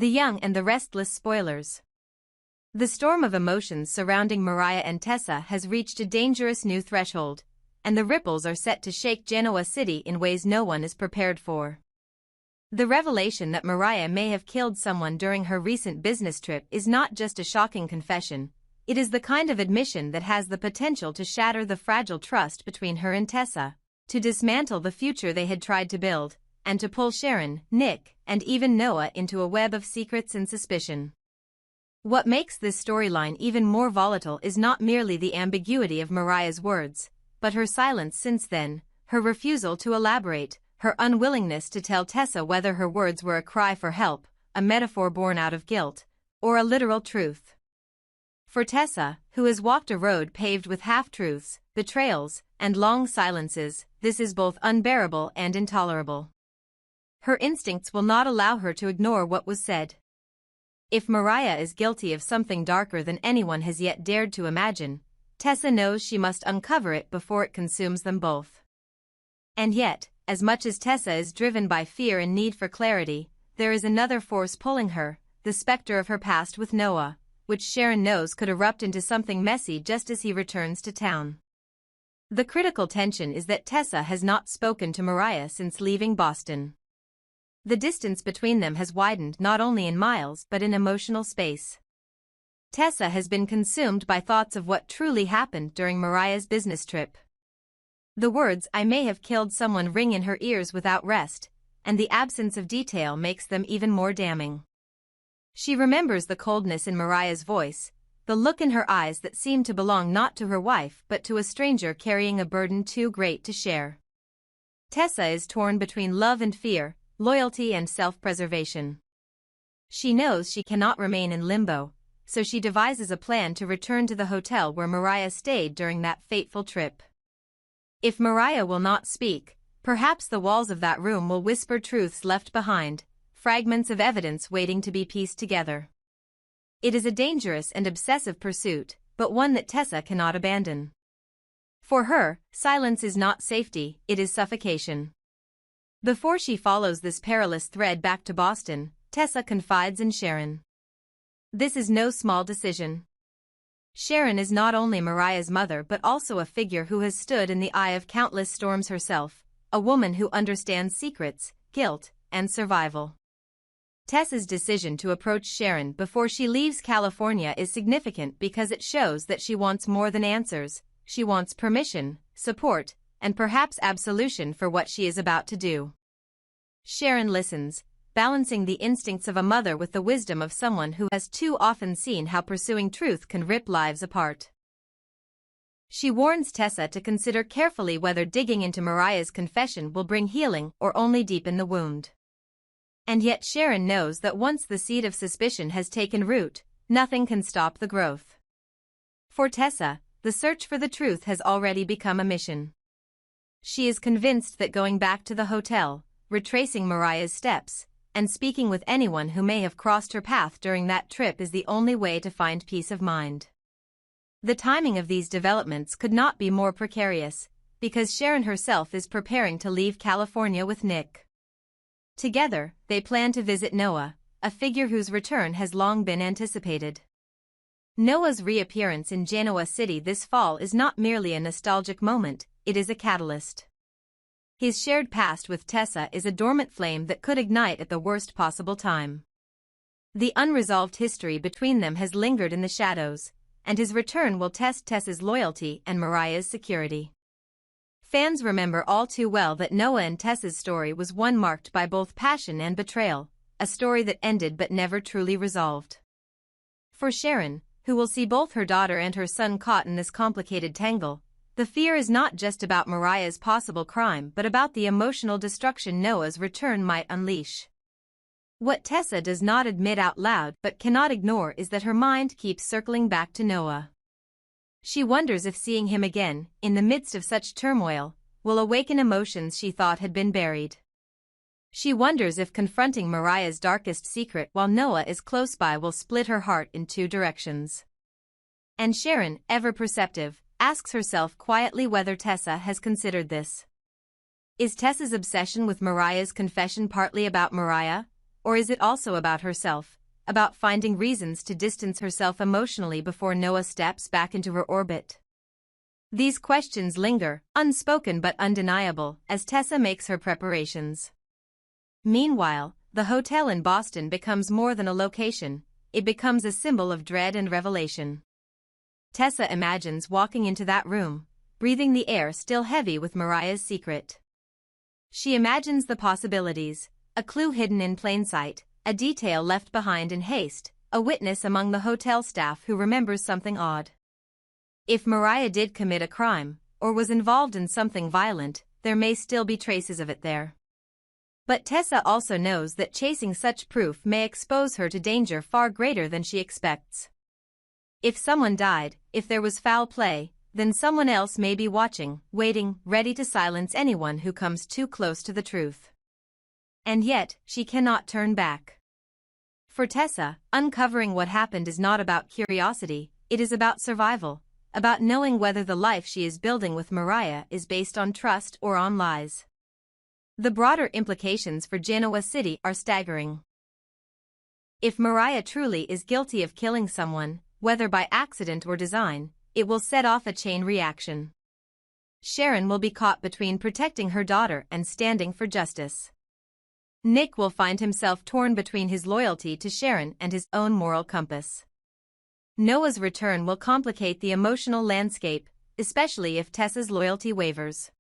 The Young and the Restless spoilers. The storm of emotions surrounding Mariah and Tessa has reached a dangerous new threshold, and the ripples are set to shake Genoa City in ways no one is prepared for. The revelation that Mariah may have killed someone during her recent business trip is not just a shocking confession, it is the kind of admission that has the potential to shatter the fragile trust between her and Tessa, to dismantle the future they had tried to build, and to pull Sharon, Nick, and even Noah into a web of secrets and suspicion. What makes this storyline even more volatile is not merely the ambiguity of Mariah's words, but her silence since then, her refusal to elaborate, her unwillingness to tell Tessa whether her words were a cry for help, a metaphor born out of guilt, or a literal truth. For Tessa, who has walked a road paved with half-truths, betrayals, and long silences, this is both unbearable and intolerable. Her instincts will not allow her to ignore what was said. If Mariah is guilty of something darker than anyone has yet dared to imagine, Tessa knows she must uncover it before it consumes them both. And yet, as much as Tessa is driven by fear and need for clarity, there is another force pulling her, the specter of her past with Noah, which Sharon knows could erupt into something messy just as he returns to town. The critical tension is that Tessa has not spoken to Mariah since leaving Boston. The distance between them has widened not only in miles but in emotional space. Tessa has been consumed by thoughts of what truly happened during Mariah's business trip. The words "I may have killed someone" ring in her ears without rest, and the absence of detail makes them even more damning. She remembers the coldness in Mariah's voice, the look in her eyes that seemed to belong not to her wife but to a stranger carrying a burden too great to share. Tessa is torn between love and fear, loyalty and self-preservation. She knows she cannot remain in limbo, so she devises a plan to return to the hotel where Mariah stayed during that fateful trip. If Mariah will not speak, perhaps the walls of that room will whisper truths left behind, fragments of evidence waiting to be pieced together. It is a dangerous and obsessive pursuit, but one that Tessa cannot abandon. For her, silence is not safety, it is suffocation. Before she follows this perilous thread back to Boston, Tessa confides in Sharon. This is no small decision. Sharon is not only Mariah's mother but also a figure who has stood in the eye of countless storms herself, a woman who understands secrets, guilt, and survival. Tessa's decision to approach Sharon before she leaves California is significant because it shows that she wants more than answers, she wants permission, support, and perhaps absolution for what she is about to do. Sharon listens, balancing the instincts of a mother with the wisdom of someone who has too often seen how pursuing truth can rip lives apart. She warns Tessa to consider carefully whether digging into Mariah's confession will bring healing or only deepen the wound. And yet Sharon knows that once the seed of suspicion has taken root, nothing can stop the growth. For Tessa, the search for the truth has already become a mission. She is convinced that going back to the hotel, retracing Mariah's steps, and speaking with anyone who may have crossed her path during that trip is the only way to find peace of mind. The timing of these developments could not be more precarious, because Sharon herself is preparing to leave California with Nick. Together, they plan to visit Noah, a figure whose return has long been anticipated. Noah's reappearance in Genoa City this fall is not merely a nostalgic moment, it is a catalyst. His shared past with Tessa is a dormant flame that could ignite at the worst possible time. The unresolved history between them has lingered in the shadows, and his return will test Tessa's loyalty and Mariah's security. Fans remember all too well that Noah and Tessa's story was one marked by both passion and betrayal, a story that ended but never truly resolved. For Sharon, who will see both her daughter and her son caught in this complicated tangle, the fear is not just about Mariah's possible crime but about the emotional destruction Noah's return might unleash. What Tessa does not admit out loud but cannot ignore is that her mind keeps circling back to Noah. She wonders if seeing him again, in the midst of such turmoil, will awaken emotions she thought had been buried. She wonders if confronting Mariah's darkest secret while Noah is close by will split her heart in two directions. And Sharon, ever perceptive, asks herself quietly whether Tessa has considered this. Is Tessa's obsession with Mariah's confession partly about Mariah, or is it also about herself, about finding reasons to distance herself emotionally before Noah steps back into her orbit? These questions linger, unspoken but undeniable, as Tessa makes her preparations. Meanwhile, the hotel in Boston becomes more than a location, it becomes a symbol of dread and revelation. Tessa imagines walking into that room, breathing the air still heavy with Mariah's secret. She imagines the possibilities, a clue hidden in plain sight, a detail left behind in haste, a witness among the hotel staff who remembers something odd. If Mariah did commit a crime, or was involved in something violent, there may still be traces of it there. But Tessa also knows that chasing such proof may expose her to danger far greater than she expects. If someone died, if there was foul play, then someone else may be watching, waiting, ready to silence anyone who comes too close to the truth. And yet, she cannot turn back. For Tessa, uncovering what happened is not about curiosity, it is about survival, about knowing whether the life she is building with Mariah is based on trust or on lies. The broader implications for Genoa City are staggering. If Mariah truly is guilty of killing someone, whether by accident or design, it will set off a chain reaction. Sharon will be caught between protecting her daughter and standing for justice. Nick will find himself torn between his loyalty to Sharon and his own moral compass. Noah's return will complicate the emotional landscape, especially if Tessa's loyalty wavers.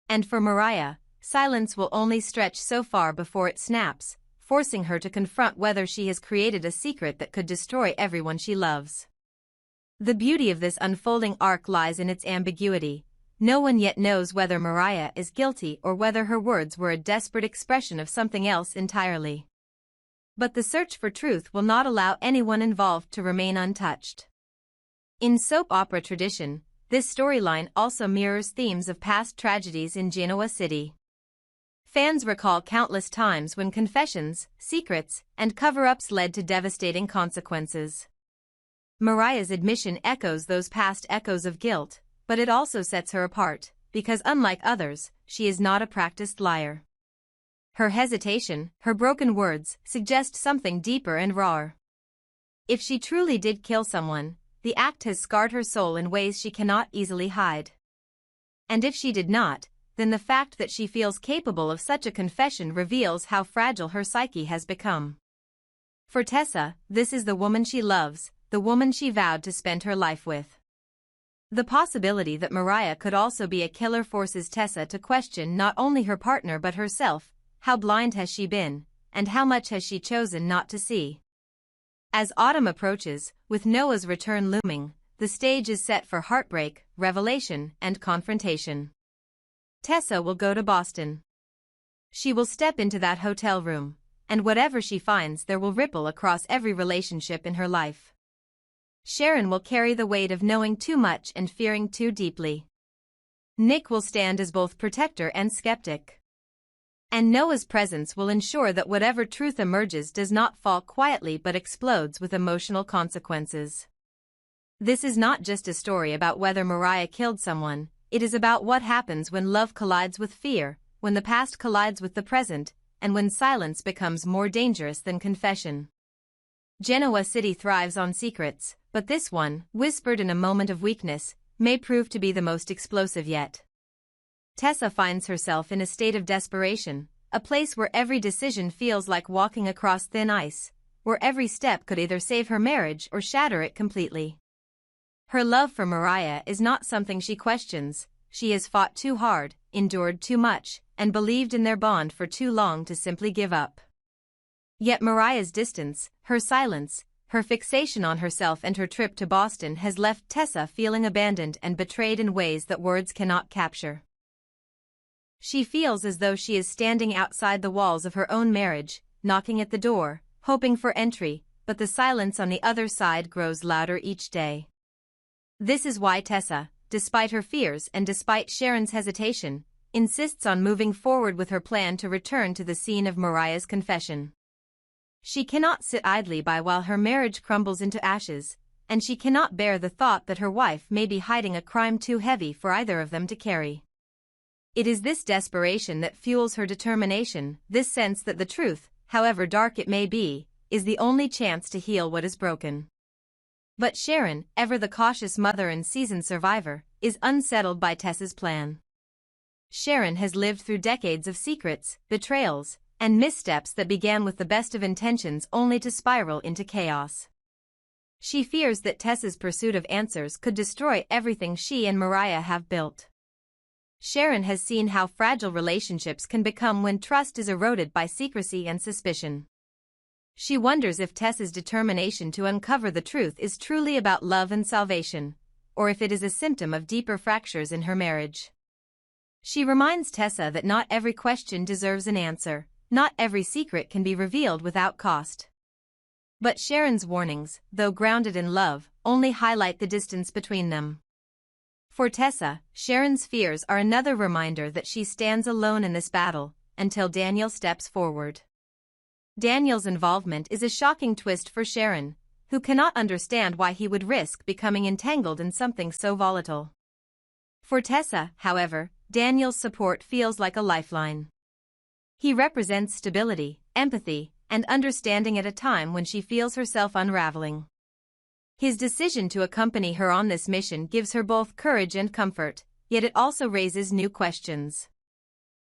And for Mariah, silence will only stretch so far before it snaps, forcing her to confront whether she has created a secret that could destroy everyone she loves. The beauty of this unfolding arc lies in its ambiguity. No one yet knows whether Mariah is guilty or whether her words were a desperate expression of something else entirely. But the search for truth will not allow anyone involved to remain untouched. In soap opera tradition, this storyline also mirrors themes of past tragedies in Genoa City. Fans recall countless times when confessions, secrets, and cover-ups led to devastating consequences. Mariah's admission echoes those past echoes of guilt, but it also sets her apart, because unlike others, she is not a practiced liar. Her hesitation, her broken words, suggest something deeper and rawer. If she truly did kill someone, the act has scarred her soul in ways she cannot easily hide. And if she did not, then the fact that she feels capable of such a confession reveals how fragile her psyche has become. For Tessa, this is the woman she loves, the woman she vowed to spend her life with. The possibility that Mariah could also be a killer forces Tessa to question not only her partner but herself. How blind has she been, and how much has she chosen not to see? As autumn approaches, with Noah's return looming, the stage is set for heartbreak, revelation, and confrontation. Tessa will go to Boston. She will step into that hotel room, and whatever she finds there will ripple across every relationship in her life. Sharon will carry the weight of knowing too much and fearing too deeply. Nick will stand as both protector and skeptic. And Noah's presence will ensure that whatever truth emerges does not fall quietly but explodes with emotional consequences. This is not just a story about whether Mariah killed someone, it is about what happens when love collides with fear, when the past collides with the present, and when silence becomes more dangerous than confession. Genoa City thrives on secrets, but this one, whispered in a moment of weakness, may prove to be the most explosive yet. Tessa finds herself in a state of desperation, a place where every decision feels like walking across thin ice, where every step could either save her marriage or shatter it completely. Her love for Mariah is not something she questions. She has fought too hard, endured too much, and believed in their bond for too long to simply give up. Yet Mariah's distance, her silence, her fixation on herself and her trip to Boston has left Tessa feeling abandoned and betrayed in ways that words cannot capture. She feels as though she is standing outside the walls of her own marriage, knocking at the door, hoping for entry, but the silence on the other side grows louder each day. This is why Tessa, despite her fears and despite Sharon's hesitation, insists on moving forward with her plan to return to the scene of Mariah's confession. She cannot sit idly by while her marriage crumbles into ashes, and she cannot bear the thought that her wife may be hiding a crime too heavy for either of them to carry. It is this desperation that fuels her determination, this sense that the truth, however dark it may be, is the only chance to heal what is broken. But Sharon, ever the cautious mother and seasoned survivor, is unsettled by Tessa's plan. Sharon has lived through decades of secrets, betrayals, and missteps that began with the best of intentions only to spiral into chaos. She fears that Tessa's pursuit of answers could destroy everything she and Mariah have built. Sharon has seen how fragile relationships can become when trust is eroded by secrecy and suspicion. She wonders if Tessa's determination to uncover the truth is truly about love and salvation, or if it is a symptom of deeper fractures in her marriage. She reminds Tessa that not every question deserves an answer, not every secret can be revealed without cost. But Sharon's warnings, though grounded in love, only highlight the distance between them. For Tessa, Sharon's fears are another reminder that she stands alone in this battle, until Daniel steps forward. Daniel's involvement is a shocking twist for Sharon, who cannot understand why he would risk becoming entangled in something so volatile. For Tessa, however, Daniel's support feels like a lifeline. He represents stability, empathy, and understanding at a time when she feels herself unraveling. His decision to accompany her on this mission gives her both courage and comfort, yet it also raises new questions.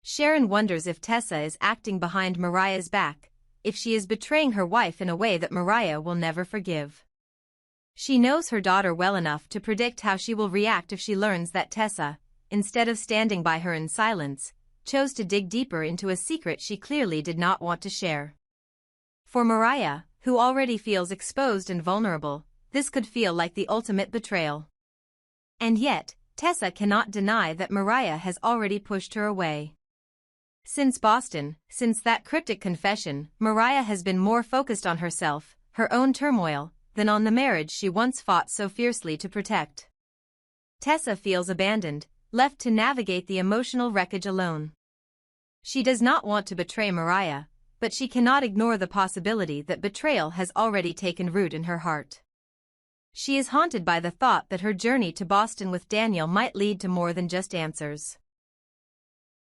Sharon wonders if Tessa is acting behind Mariah's back, if she is betraying her wife in a way that Mariah will never forgive. She knows her daughter well enough to predict how she will react if she learns that Tessa, instead of standing by her in silence, chose to dig deeper into a secret she clearly did not want to share. For Mariah, who already feels exposed and vulnerable, this could feel like the ultimate betrayal. And yet, Tessa cannot deny that Mariah has already pushed her away. Since Boston, since that cryptic confession, Mariah has been more focused on herself, her own turmoil, than on the marriage she once fought so fiercely to protect. Tessa feels abandoned, left to navigate the emotional wreckage alone. She does not want to betray Mariah, but she cannot ignore the possibility that betrayal has already taken root in her heart. She is haunted by the thought that her journey to Boston with Daniel might lead to more than just answers.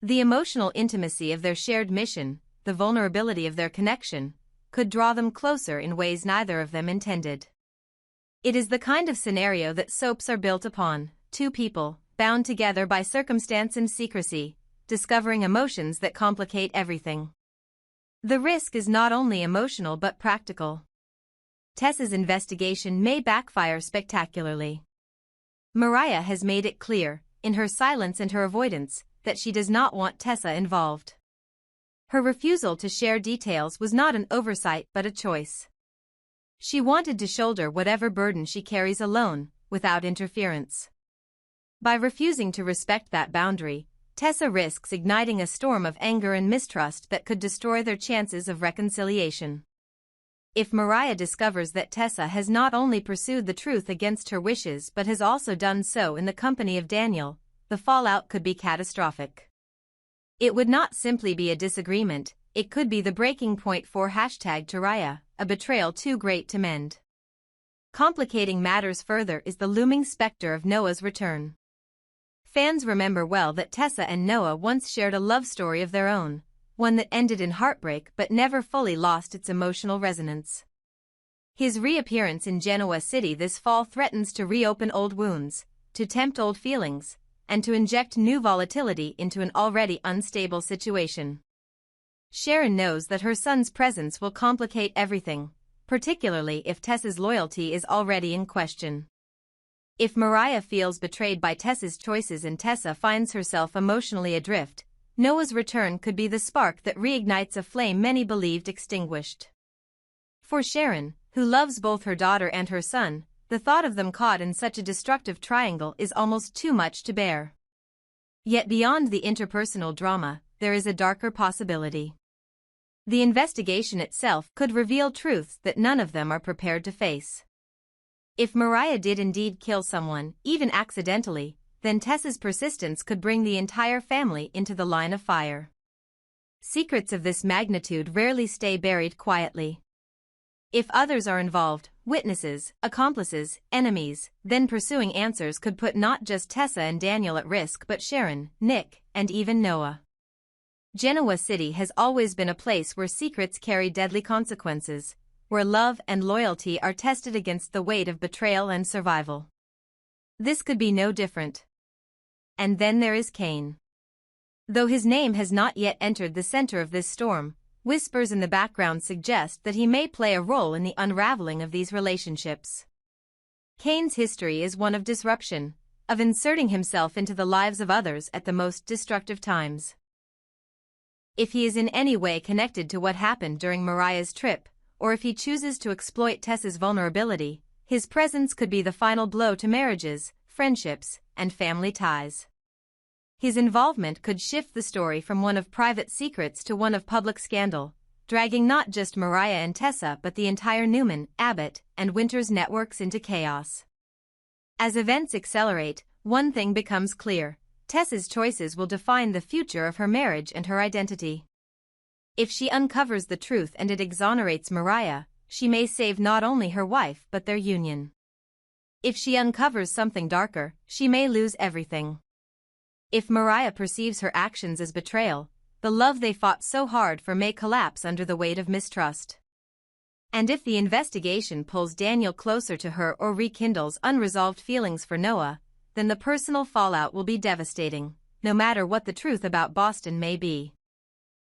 The emotional intimacy of their shared mission, the vulnerability of their connection, could draw them closer in ways neither of them intended. It is the kind of scenario that soaps are built upon, two people, bound together by circumstance and secrecy, discovering emotions that complicate everything. The risk is not only emotional but practical. Tessa's investigation may backfire spectacularly. Mariah has made it clear, in her silence and her avoidance, that she does not want Tessa involved. Her refusal to share details was not an oversight but a choice. She wanted to shoulder whatever burden she carries alone, without interference. By refusing to respect that boundary, Tessa risks igniting a storm of anger and mistrust that could destroy their chances of reconciliation. If Mariah discovers that Tessa has not only pursued the truth against her wishes but has also done so in the company of Daniel, the fallout could be catastrophic. It would not simply be a disagreement, it could be the breaking point for #Taraya, a betrayal too great to mend. Complicating matters further is the looming specter of Noah's return. Fans remember well that Tessa and Noah once shared a love story of their own, one that ended in heartbreak but never fully lost its emotional resonance. His reappearance in Genoa City this fall threatens to reopen old wounds, to tempt old feelings, and to inject new volatility into an already unstable situation. Sharon knows that her son's presence will complicate everything, particularly if Tessa's loyalty is already in question. If Mariah feels betrayed by Tessa's choices and Tessa finds herself emotionally adrift, Noah's return could be the spark that reignites a flame many believed extinguished. For Sharon, who loves both her daughter and her son, the thought of them caught in such a destructive triangle is almost too much to bear. Yet beyond the interpersonal drama, there is a darker possibility. The investigation itself could reveal truths that none of them are prepared to face. If Mariah did indeed kill someone, even accidentally, then Tessa's persistence could bring the entire family into the line of fire. Secrets of this magnitude rarely stay buried quietly. If others are involved, witnesses, accomplices, enemies, then pursuing answers could put not just Tessa and Daniel at risk but Sharon, Nick, and even Noah. Genoa City has always been a place where secrets carry deadly consequences, where love and loyalty are tested against the weight of betrayal and survival. This could be no different. And then there is Kane. Though his name has not yet entered the center of this storm, whispers in the background suggest that he may play a role in the unraveling of these relationships. Kane's history is one of disruption, of inserting himself into the lives of others at the most destructive times. If he is in any way connected to what happened during Mariah's trip, or if he chooses to exploit Tessa's vulnerability, his presence could be the final blow to marriages, friendships, and family ties. His involvement could shift the story from one of private secrets to one of public scandal, dragging not just Mariah and Tessa but the entire Newman, Abbott, and Winters networks into chaos. As events accelerate, one thing becomes clear: Tessa's choices will define the future of her marriage and her identity. If she uncovers the truth and it exonerates Mariah, she may save not only her wife but their union. If she uncovers something darker, she may lose everything. If Mariah perceives her actions as betrayal, the love they fought so hard for may collapse under the weight of mistrust. And if the investigation pulls Daniel closer to her or rekindles unresolved feelings for Noah, then the personal fallout will be devastating, no matter what the truth about Boston may be.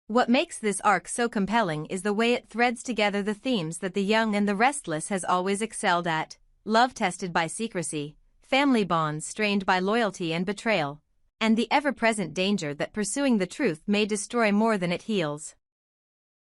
What makes this arc so compelling is the way it threads together the themes that the Young and the Restless has always excelled at: love tested by secrecy, family bonds strained by loyalty and betrayal, and the ever-present danger that pursuing the truth may destroy more than it heals.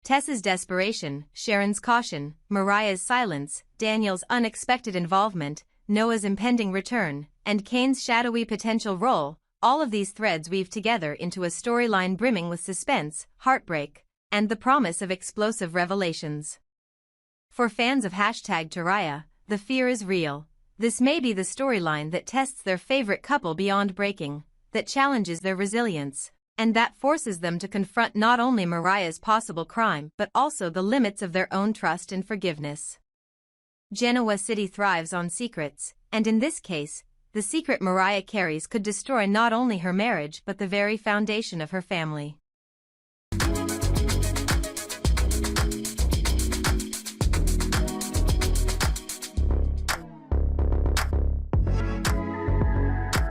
Tessa's desperation, Sharon's caution, Mariah's silence, Daniel's unexpected involvement, Noah's impending return, and Kane's shadowy potential role, all of these threads weave together into a storyline brimming with suspense, heartbreak, and the promise of explosive revelations. For fans of #Taraya, the fear is real. This may be the storyline that tests their favorite couple beyond breaking, that challenges their resilience, and that forces them to confront not only Mariah's possible crime but also the limits of their own trust and forgiveness. Genoa City thrives on secrets, and in this case, the secret Mariah carries could destroy not only her marriage but the very foundation of her family.